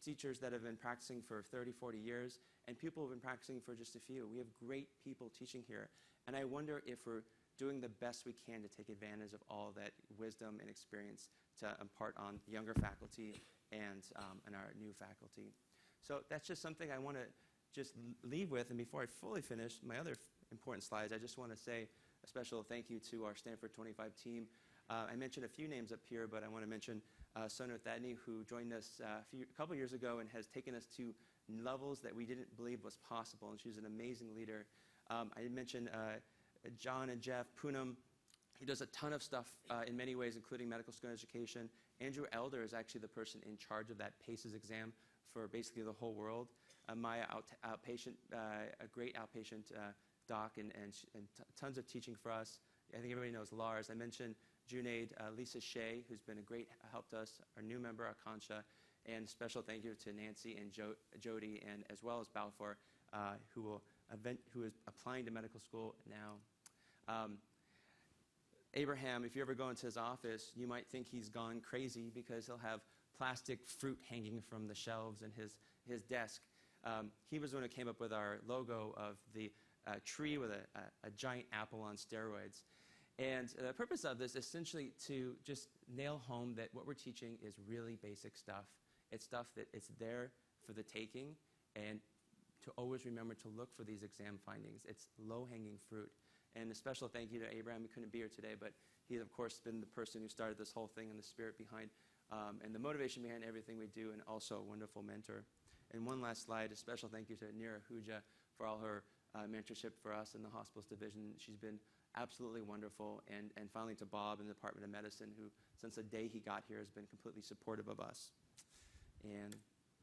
S4: teachers that have been practicing for 30, 40 years, and people who have been practicing for just a few. We have great people teaching here. And I wonder if we're doing the best we can to take advantage of all that wisdom and experience to impart on younger faculty and our new faculty. So that's just something I want to just leave with. And before I fully finish my other important slides, I just want to say a special thank you to our Stanford 25 team. I mentioned a few names up here, but I want to mention Sonu Thadni, who joined us a couple years ago and has taken us to levels that we didn't believe was possible, and she's an amazing leader. I mentioned John and Jeff Poonam, who does a ton of stuff in many ways, including medical school education. Andrew Elder is actually the person in charge of that PACES exam for basically the whole world. Maya outpatient, a great outpatient doc, and tons of teaching for us. I think everybody knows Lars. I mentioned Junaid, Lisa Shea, who's been a great helped us, our new member, Akansha, and special thank you to Nancy and Jody, and as well as Balfour, who is applying to medical school now. Abraham, if you ever go into his office, you might think he's gone crazy because he'll have plastic fruit hanging from the shelves in his desk. He was the one who came up with our logo of the tree with a giant apple on steroids. And the purpose of this is essentially to just nail home that what we're teaching is really basic stuff. It's stuff that it's there for the taking, and to always remember to look for these exam findings. It's low-hanging fruit. And a special thank you to Abraham. He couldn't be here today, but he's, of course, been the person who started this whole thing and the spirit behind and the motivation behind everything we do, and also a wonderful mentor. And one last slide, a special thank you to Neera Huja for all her mentorship for us in the hospitals division. She's been absolutely wonderful. And finally to Bob in the Department of Medicine, who since the day he got here has been completely supportive of us. And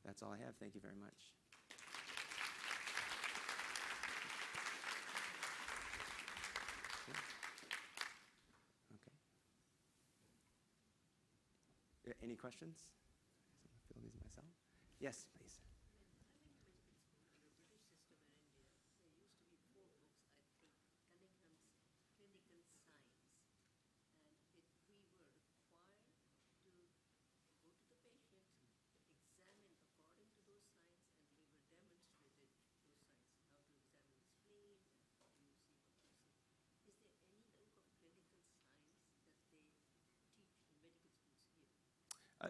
S4: that's all I have. Thank you very much. Okay. Any questions? I'm fill these myself. Yes, please.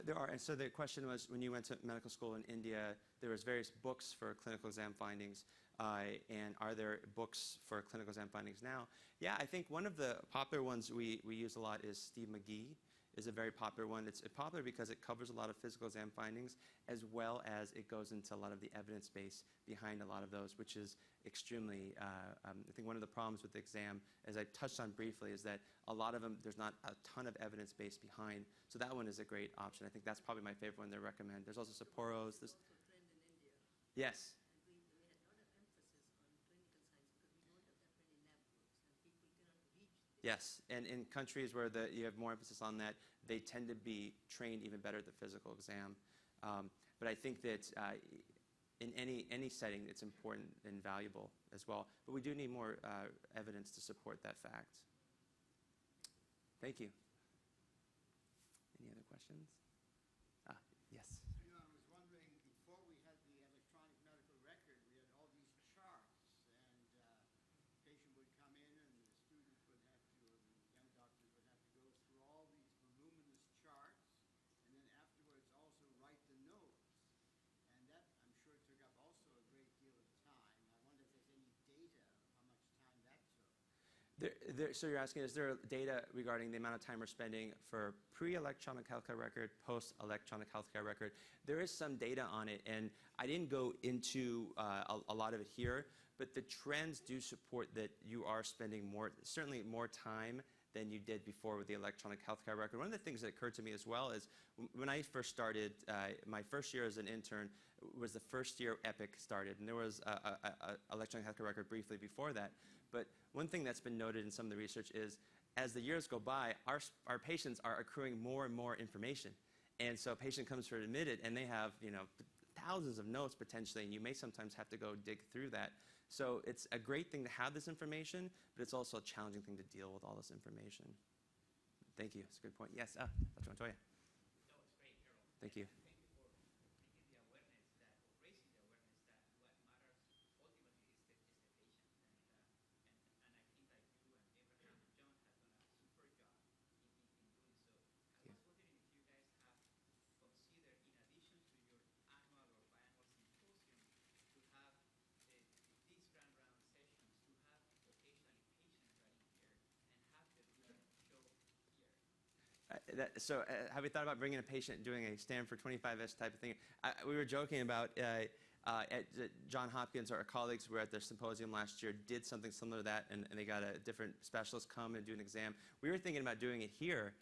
S4: There are, and so the question was, when you went to medical school in India, there was various books for clinical exam findings, and are there books for clinical exam findings now? Yeah, I think one of the popular ones we use a lot is Steve McGee, is a very popular one. It's popular because it covers a lot of physical exam findings, as well as it goes into a lot of the evidence base behind a lot of those, which is extremely, I think one of the problems with the exam, as I touched on briefly, is that a lot of them, there's not a ton of evidence base behind. So that one is a great option. I think that's probably my favorite one to recommend. There's also Sapporo's. Yes. Yes, and in countries where you have more emphasis on that, they tend to be trained even better at the physical exam. But I think that in any setting, it's important and valuable as well. But we do need more evidence to support that fact. Thank you. Any other questions? Yes.
S12: You know, I was wondering, before we had the electronic medical record, we had all these
S4: So you're asking, is there data regarding the amount of time we're spending for pre-electronic healthcare record, post-electronic healthcare record? There is some data on it, and I didn't go into a lot of it here, but the trends do support that you are spending certainly more time than you did before with the electronic healthcare record. One of the things that occurred to me as well is when I first started, my first year as an intern was the first year Epic started, and there was a electronic healthcare record briefly before that. But one thing that's been noted in some of the research is as the years go by, our patients are accruing more and more information. And so a patient comes for admitted, and they have thousands of notes potentially, and you may sometimes have to go dig through that. So it's a great thing to have this information, but it's also a challenging thing to deal with all this information. Thank you. That's a good point. Yes, Dr. Montoya.
S12: No, it's great, Errol.
S4: Thank you.
S12: Thank you for bringing the awareness that, or raising the awareness that what matters ultimately is the patient. And I think that you and Abraham and John have done a super job in doing so. I was wondering if you guys have considered, in addition to your annual or biannual symposium, to have these grand round sessions, to have occasionally patients right in here and have them show here.
S4: So have we thought about bringing a patient doing a Stanford 25S type of thing? We were joking about at Johns Hopkins, our colleagues were at their symposium last year, did something similar to that, and they got a different specialist come and do an exam. We were thinking about doing it here,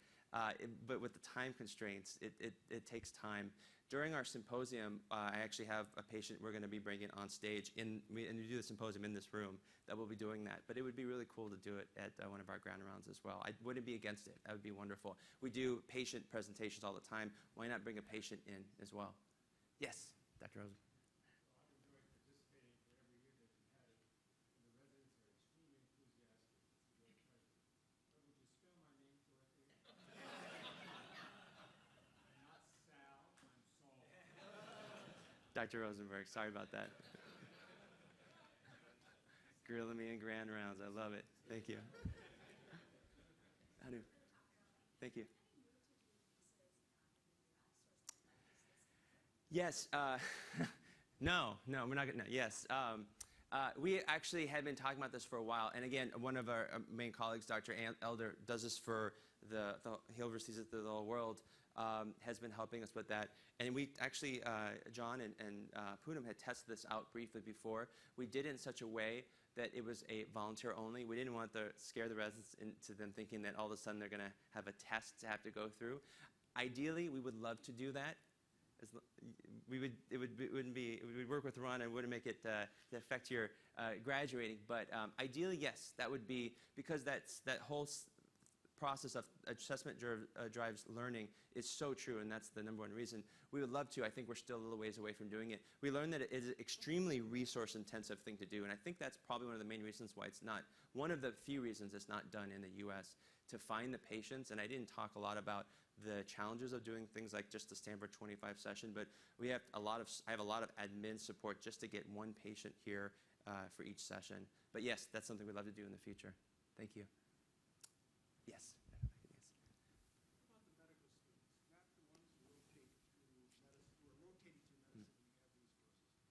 S4: but with the time constraints, it takes time. During our symposium, I actually have a patient we're going to be bringing on stage, and we do the symposium in this room, that will be doing that. But it would be really cool to do it at one of our ground rounds as well. I wouldn't be against it. That would be wonderful. We do patient presentations all the time. Why not bring a patient in as well? Yes, Dr. Rosen. Dr. Rosenberg, sorry about that. Grilling me in grand rounds. I love it. Thank you. Anu. Thank you. Yes. No, we're not going to. Yes. We actually had been talking about this for a while. And again, one of our main colleagues, Dr. Elder, does this for he oversees it through the whole world, has been helping us with that. And we actually, John and Poonam had tested this out briefly before. We did it in such a way that it was a volunteer only. We didn't want to scare the residents into them thinking that all of a sudden they're going to have a test to have to go through. Ideally, we would love to do that. We would work with Ron and wouldn't make it to affect your graduating. But ideally, yes, that would be, because that whole process of assessment drives learning is so true, and that's the number one reason. We would love to. I think we're still a little ways away from doing it. We learned that it is an extremely resource-intensive thing to do, and I think that's probably one of the main reasons why it's not, one of the few reasons it's not done in the U.S., to find the patients. And I didn't talk a lot about the challenges of doing things like just the Stanford 25 session, but I have a lot of admin support just to get one patient here for each session. But yes, that's something we'd love to do in the future. Thank you. Yes.
S13: What about the medical students, not the ones who rotate through medicine, who are rotating through medicine when you have these courses,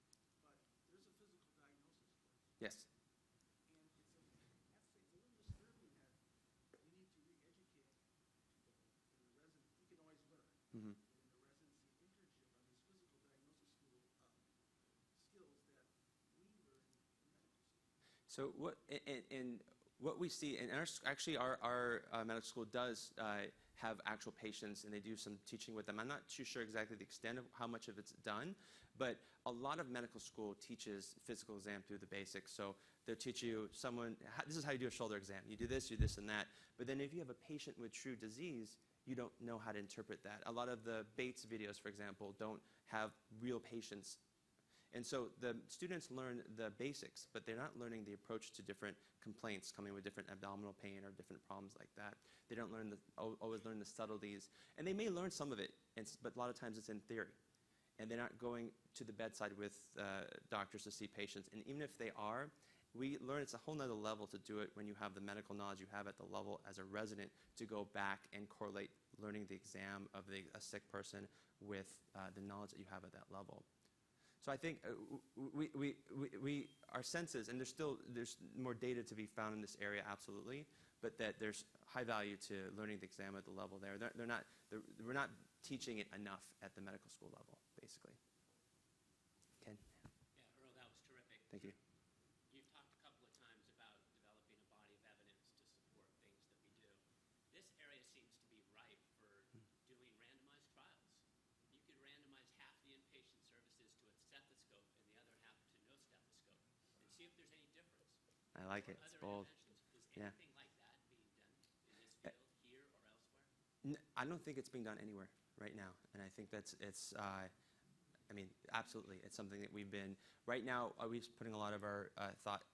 S13: but there's a physical diagnosis course.
S4: Yes.
S13: And it's a little disturbing that we need to re-educate the resident. You can always learn.
S4: Mm-hmm.
S13: In the residency internship on these physical diagnosis school skills that we learn in medical school.
S4: So what we see, and actually our medical school does have actual patients, and they do some teaching with them. I'm not too sure exactly the extent of how much of it's done, but a lot of medical school teaches physical exam through the basics. So they'll teach you this is how you do a shoulder exam. You do this, and that. But then if you have a patient with true disease, you don't know how to interpret that. A lot of the Bates videos, for example, don't have real patients. And so the students learn the basics, but they're not learning the approach to different complaints coming with different abdominal pain or different problems like that. They don't always learn the subtleties. And they may learn some of it, but a lot of times it's in theory. And they're not going to the bedside with doctors to see patients. And even if they are, we learn it's a whole nother level to do it when you have the medical knowledge you have at the level as a resident to go back and correlate learning the exam of a sick person with the knowledge that you have at that level. So I think our senses, and there's more data to be found in this area, absolutely, but that there's high value to learning the exam at the level there. We're not teaching it enough at the medical school level, basically. Ken?
S14: Yeah, Earl, that was terrific.
S4: Thank you.
S14: You've talked a couple of times about developing a body of evidence to support things that we do. This area seems to be ripe for doing randomized trials. You could randomize half the inpatient services to a stethoscope and the other half to no stethoscope and see if there's any difference.
S4: I like it. It's bold.
S14: Is
S4: Yeah.
S14: anything like that being done in this field, here or elsewhere?
S4: I don't think it's being done anywhere right now, and I think I mean, absolutely, it's something that we've been, right now, we're putting a lot of our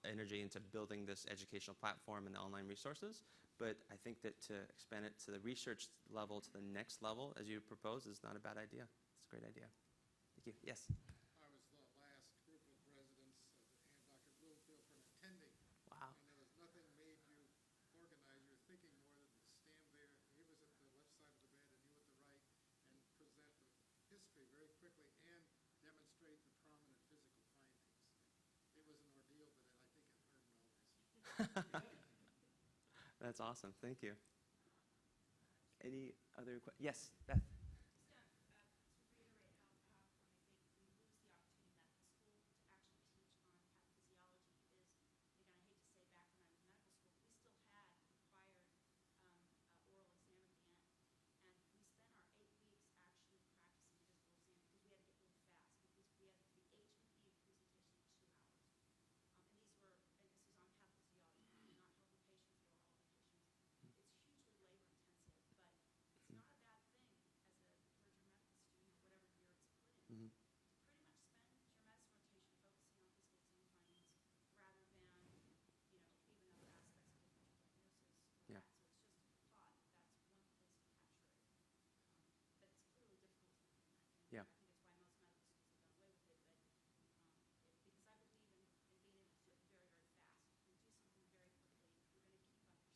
S4: energy into building this educational platform and the online resources, but I think that to expand it to the research level, to the next level, as you propose, is not a bad idea. It's a great idea. Thank you. Yes?
S13: I was the last group of residents and Dr. Bloomfield from attending.
S4: Wow.
S13: And there was nothing made you organize your thinking more than to stand there. He was at the left side of the bed and you at the right, and present the history very quickly and demonstrate the prominent physical findings. It was an ordeal, but I think it earned well.
S4: That's awesome. Thank you. Any other questions? Yes, Beth?
S3: To reiterate how powerful I think we lose the opportunity in medical school to actually teach on pathophysiology is, again, I hate to say back when I was in medical school, we still had required oral exam at the end. And we spent our 8 weeks actually practicing physical exam because we had to get really fast because we had the HPE presentation in 2 hours. And this was on pathophysiology, not healthy patients, they were all the patients. It's hugely labor intensive, but it's not a bad thing as a third year medical student, or whatever year it's put in, to pretty much spend your medicine rotation focusing on physical exam findings rather than, even other aspects of differential diagnosis.
S4: Yeah.
S3: So it's just a thought that that's one place to capture it. But it's clearly difficult to implement. And
S4: Yeah.
S3: I think it's why most medical schools have done away with it. But because I believe in being able to do it very, very fast. If we do something very quickly, you're going to keep up your students.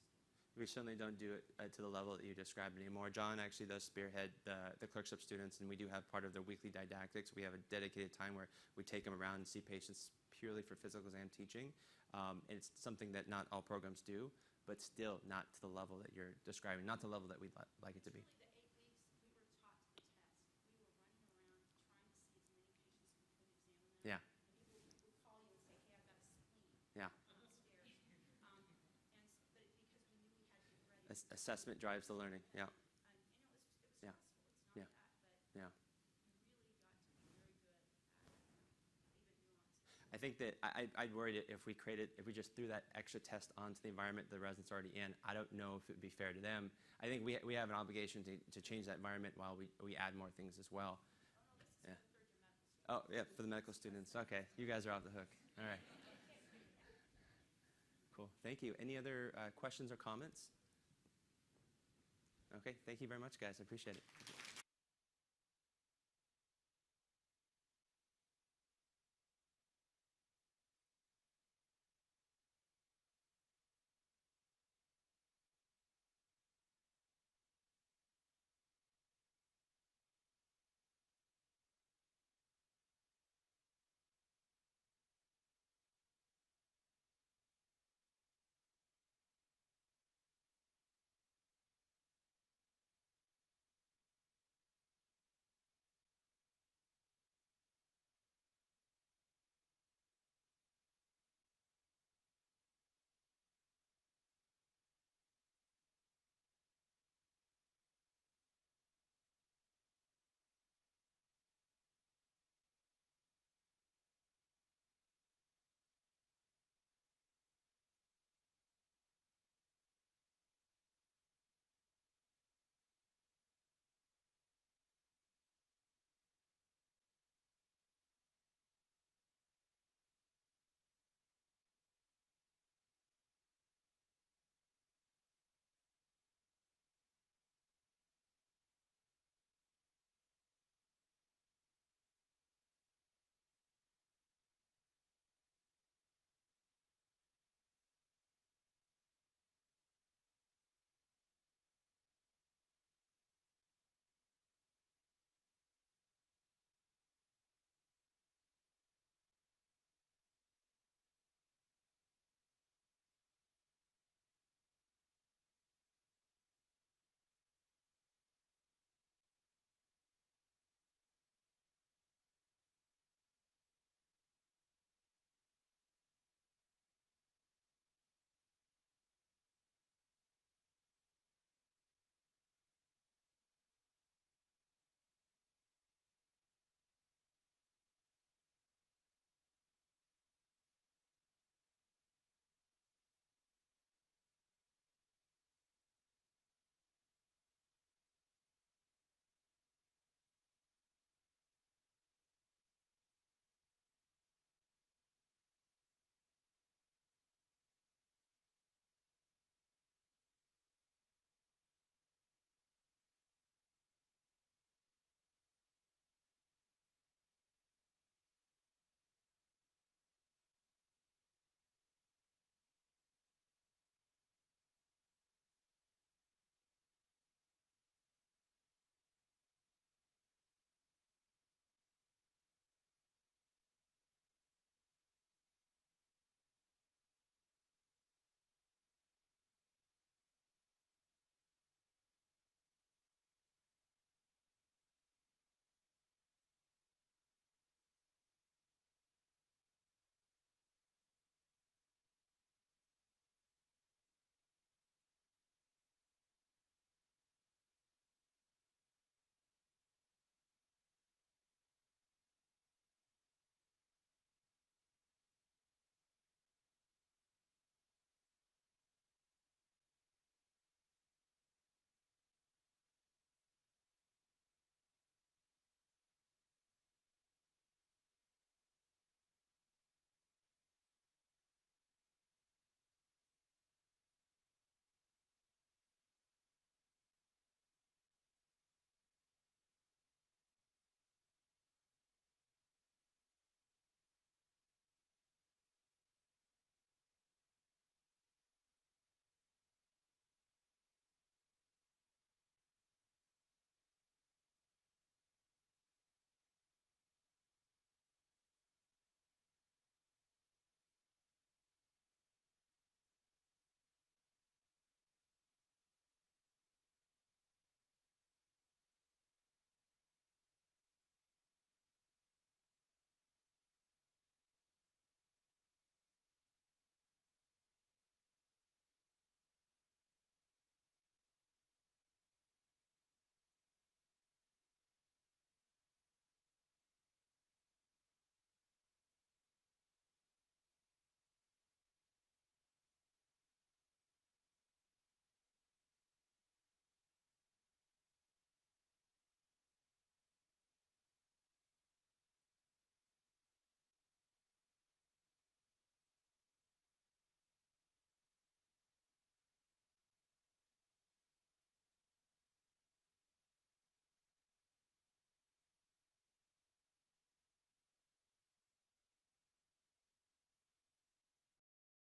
S4: We certainly don't do it to the level that you described anymore. John actually does spearhead the clerkship students, and we do have part of their weekly didactics. We have a dedicated time where we take them around and see patients purely for physical exam teaching. And it's something that not all programs do, but still not to the level that you're describing, not the level that we'd like it to be.
S3: Really, the 8 weeks we were taught to the test. We were running around trying to see as many patients as we could, examine them.
S4: Yeah.
S3: And people would call you and say, "Hey, I've got a spleen."
S4: Yeah.
S3: Downstairs. But because we knew we had to get ready.
S4: Assessment drives the learning. Yeah.
S3: And it was
S4: Yeah.
S3: stressful. It's
S4: Yeah.
S3: not that, but
S4: Yeah.
S3: you really got to be very good at even nuances.
S4: I think that I'd worry if we just threw that extra test onto the environment the residents are already in. I don't know if it would be fair to them. I think we have an obligation to change that environment while we add more things as well. Yeah. Oh, yeah, for the medical students. Okay, you guys are off the hook. All right. Cool. Thank you. Any other questions or comments? Okay, thank you very much, guys. I appreciate it.